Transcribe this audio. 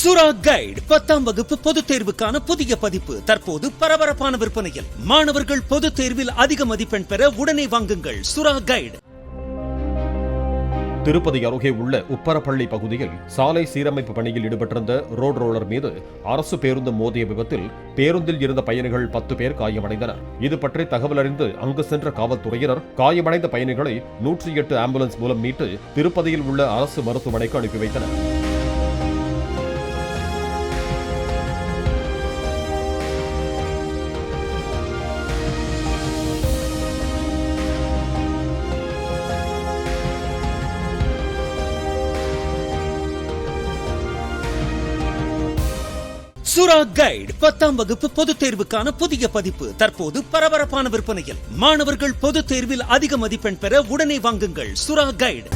சுரா கைடு 10ஆம் வகுப்பு பொதுத் தேர்வுக்கான புதிய பதிப்பு தற்போது பரபரப்பான விற்பனையில். மாணவர்கள் பொதுத் தேர்வில் அதிக மதிப்பெண் பெற உடனே வாங்குங்கள் சுரா கைடு. திருப்பதி அருகே உள்ள உப்பரப்பள்ளி பகுதியில் சாலை சீரமைப்பு பணியில் ஈடுபட்டிருந்த ரோடு ரோலர் மீது அரசு பேருந்து மோதிய விபத்தில் பேருந்தில் இருந்த பயணிகள் 10 பேர் காயமடைந்தனர். இது பற்றி தகவல் அறிந்து அங்கு சென்ற காவல்துறையினர் காயமடைந்த பயணிகளை 108 ஆம்புலன்ஸ் மூலம் மீட்டு திருப்பதியில் உள்ள அரசு மருத்துவமனைக்கு அனுப்பி வைத்தனர். சுரா கைடு 10ஆம் வகுப்பு பொதுத் தேர்வுக்கான புதிய பதிப்பு தற்போது பரபரப்பான விற்பனையில். மாணவர்கள் பொதுத் தேர்வில் அதிக மதிப்பெண் பெற உடனே வாங்குங்கள் சுரா கைடு.